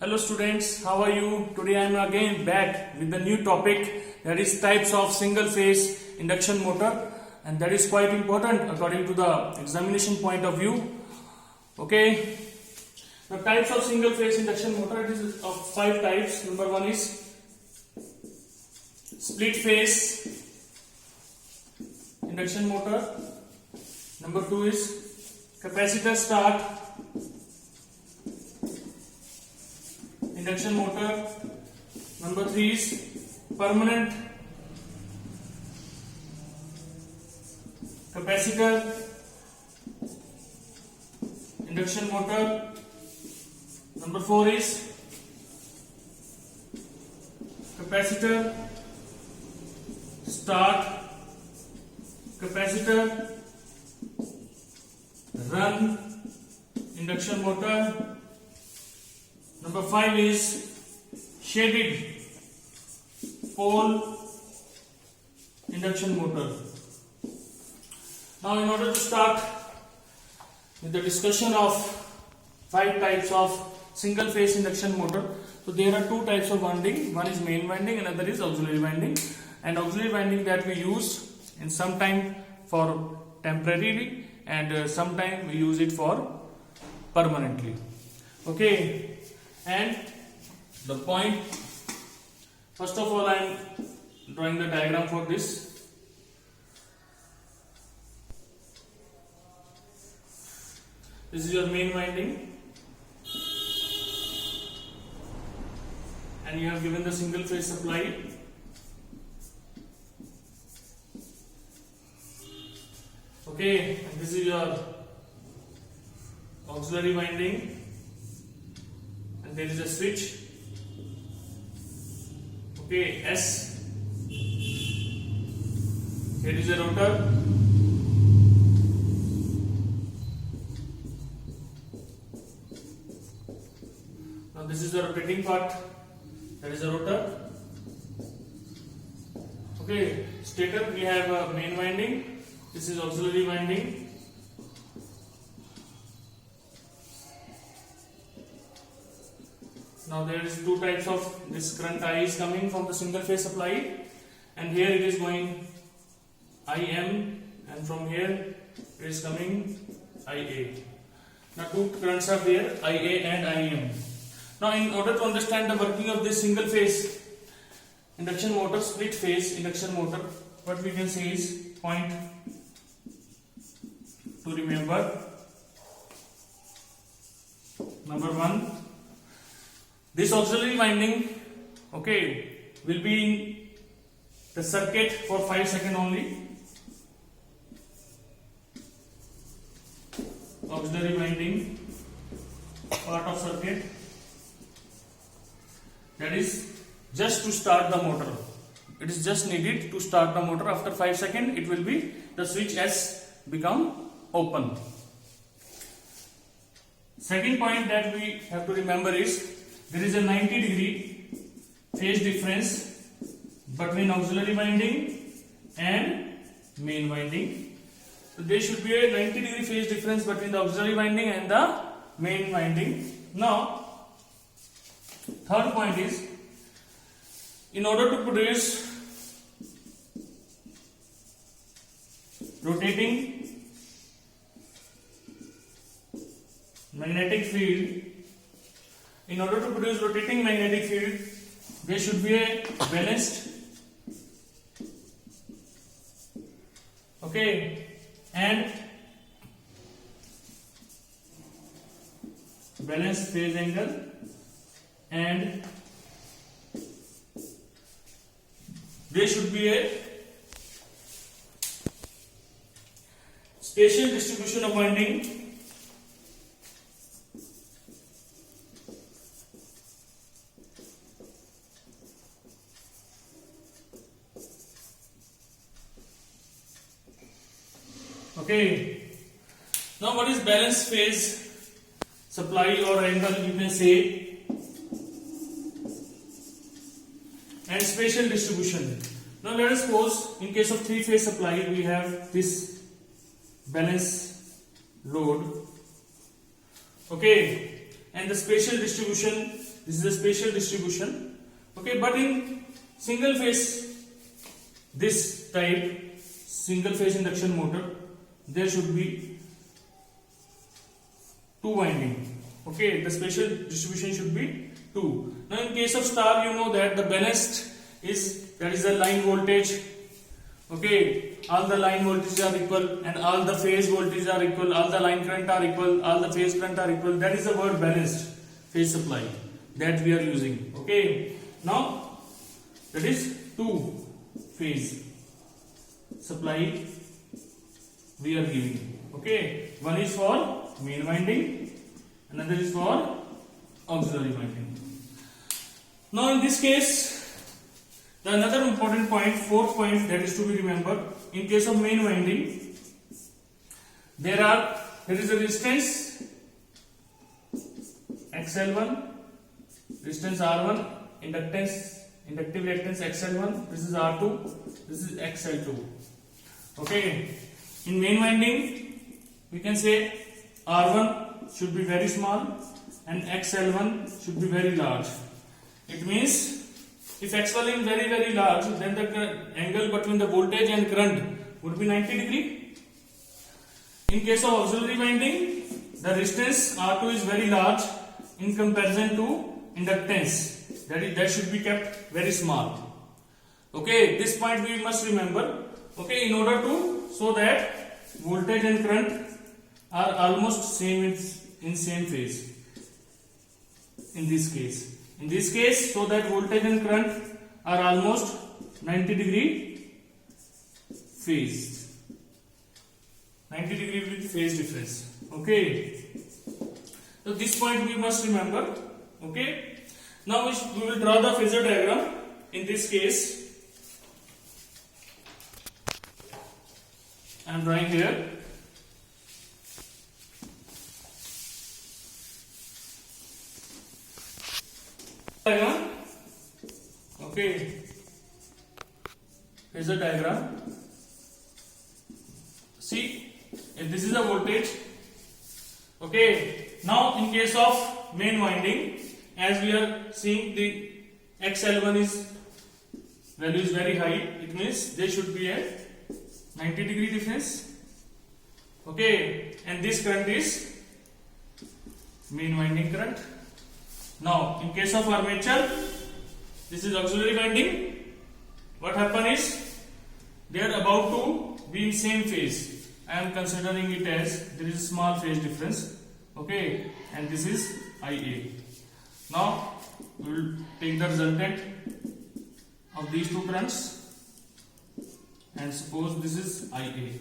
Hello students, how are you? Today I am again back with the new topic, that is types of single phase induction motor, and that is quite important according to the examination point of view. Okay, the types of single phase induction motor, it is of 5 types. Number 1 is split phase induction motor. Number 2 is capacitor start induction motor. Number 3 is permanent capacitor induction motor. Number 4 is capacitor start capacitor run induction motor. Number 5 is shaded pole induction motor. Now in order to start with the discussion of 5 types of single phase induction motor, so there are 2 types of winding. One is main winding, another is auxiliary winding. And auxiliary winding that we use in some time for temporarily, and sometime we use it for permanently. Okay. And the point, first of all I am drawing the diagram for this. This is your main winding, and you have given the single phase supply. Okay, and this is your auxiliary winding. There is a switch. Okay, S. Here is a rotor. Now this is the rotating part. There is a rotor. Okay, stator we have a main winding. This is auxiliary winding. Now there is 2 types of this current I is coming from the single phase supply, and here it is going IM, and from here it is coming IA. Now 2 currents are there, IA and IM. Now in order to understand the working of this single phase induction motor, split phase induction motor, what we can say is, point to remember. Number 1, this auxiliary winding, okay, will be in the circuit for 5 seconds only. Auxiliary winding, part of circuit, that is just to start the motor. It is just needed to start the motor. After 5 seconds, it will be, the switch S become open. Second point that we have to remember is, there is a 90-degree phase difference between auxiliary winding and main winding. So there should be a 90-degree phase difference between the auxiliary winding and the main winding. Now, third point is, in order to produce rotating magnetic field, there should be a balanced, okay, and balanced phase angle, and there should be a spatial distribution of winding. Okay, now what is balanced phase supply or angle, you can say, and spatial distribution. Now let us suppose in case of 3-phase supply we have this balance load. Okay, and the spatial distribution, this is the spatial distribution. Okay, but in single phase, this type single phase induction motor, there should be two winding. Okay, the spatial distribution should be 2. Now in case of star, you know that the balanced is, that is the line voltage. Okay, all the line voltages are equal and all the phase voltages are equal, all the line current are equal, all the phase current are equal. That is the word balanced phase supply that we are using. Okay, now that is 2 phase supply we are giving. Okay, one is for main winding, another is for auxiliary winding. Now in this case, the another important point, fourth point that is to be remembered, in case of main winding, there is a resistance XL1, resistance R1, inductive reactance XL1, this is R2, this is XL2. Okay, in main winding, we can say R1 should be very small and XL1 should be very large. It means if XL is very very large, then the angle between the voltage and current would be 90 degree. In case of auxiliary winding, the resistance R2 is very large in comparison to inductance, that should be kept very small. Okay, this point we must remember. Okay, in order to, so that voltage and current are almost same in same phase. In this case, so that voltage and current are almost 90 degree phase. 90 degree phase difference. Okay. So this point we must remember. Okay. Now we will draw the phasor diagram. In this case, I am drawing here. Okay, phasor diagram. See, if this is a voltage. Okay, now in case of main winding, as we are seeing the XL1 is value is very high, it means there should be a 90 degree difference. Okay, and this current is main winding current. Now in case of armature, this is auxiliary winding. What happen is, they are about to be in same phase. I am considering it as there is a small phase difference. Okay, and this is IA. Now we will take the resultant of these two currents and suppose this is IA.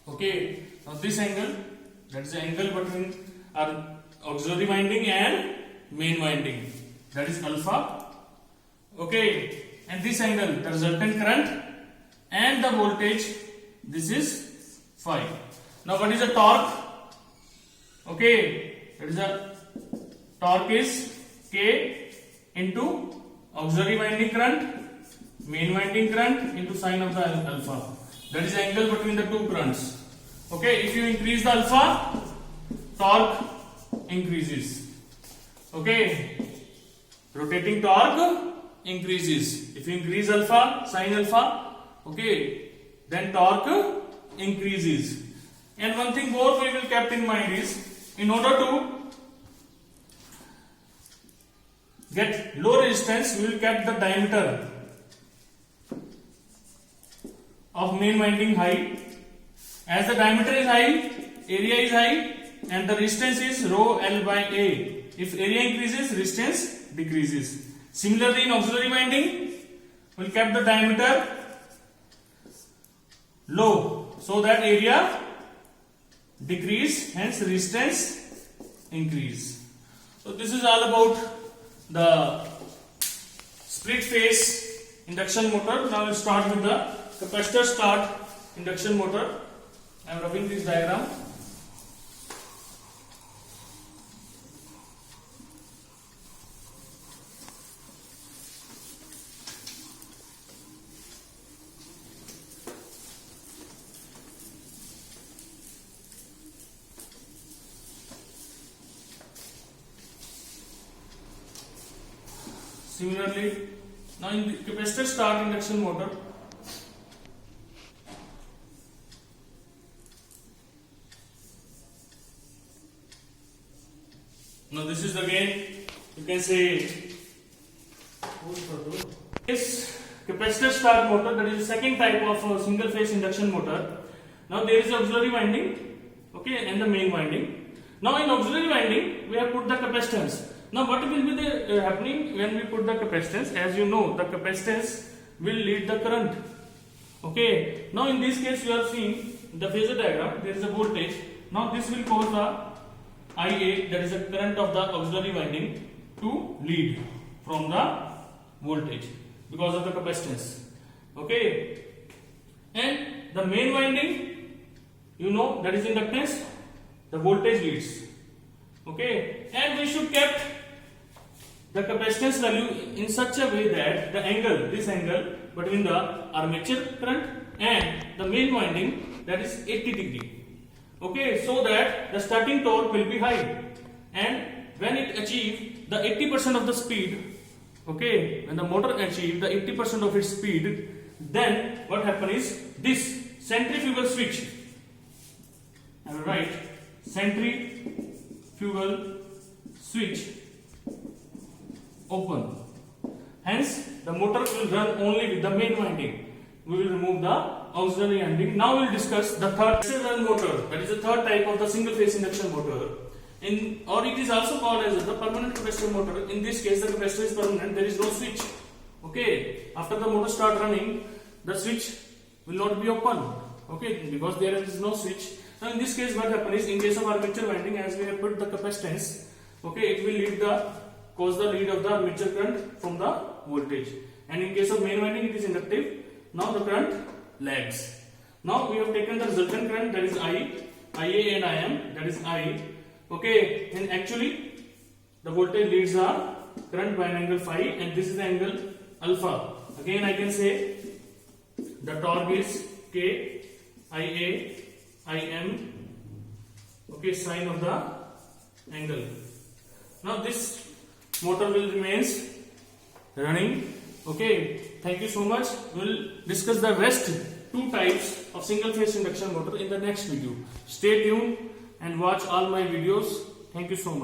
Okay, now this angle, that is the angle between our auxiliary winding and main winding, that is alpha. Okay, and this angle, the resultant current and the voltage, this is phi. Now what is the torque? Okay, that is the torque is K into auxiliary winding current, main winding current into sine of the alpha. That is the angle between the two currents. Okay, if you increase the alpha, torque increases. Okay, rotating torque increases. If you increase alpha, sine alpha, okay, then torque increases. And one thing more we will kept in mind is, in order to get low resistance, we will kept the diameter of main winding high. As the diameter is high, area is high, and the resistance is rho L by A. If area increases, resistance decreases. Similarly, in auxiliary winding, we will keep the diameter low so that area decrease, hence resistance increase. So this is all about the split phase induction motor. Now we will start with the capacitor start induction motor. I am rubbing this diagram. Similarly, now in the capacitor start induction motor, now this is again, you can say, this capacitor start motor, that is the second type of single phase induction motor. Now there is auxiliary winding, okay, and the main winding. Now in auxiliary winding, we have put the capacitance. Now what will be the happening when we put the capacitance? As you know, the capacitance will lead the current. Okay. Now in this case, you are seeing the phasor diagram. There is a voltage. Now this will cause the IA, that is the current of the auxiliary winding, to lead from the voltage because of the capacitance. Okay. And the main winding, you know, that is inductance. The voltage leads. Okay. And we should keep the capacitance value in such a way that the angle, this angle between the armature current and the main winding, that is 80 degree. Okay, so that the starting torque will be high, and when it achieve the 80% of the speed, okay, when the motor achieve the 80% of its speed, then what happens is this centrifugal switch, am I right? Centrifugal switch open. Hence, the motor will run only with the main winding. We will remove the auxiliary winding. Now we will discuss the third run motor. That is the third type of the single phase induction motor. Or it is also called as the permanent capacitor motor. In this case, the capacitor is permanent. There is no switch. Okay. After the motor start running, the switch will not be open. Okay, because there is no switch. Now in this case, what happens is, in case of armature winding, as we have put the capacitance, okay, it will cause the lead of the armature current from the voltage. And in case of main winding, it is inductive. Now the current lags. Now we have taken the resultant current, that is IA and IM, that is I. Okay, and actually the voltage leads the current by an angle phi, and this is the angle alpha. Again I can say the torque is K, IA, IM, okay, sine of the angle. Now this motor will remains running. Okay, thank you so much. We will discuss the rest two types of single phase induction motor in the next video. Stay tuned and watch all my videos. Thank you so much.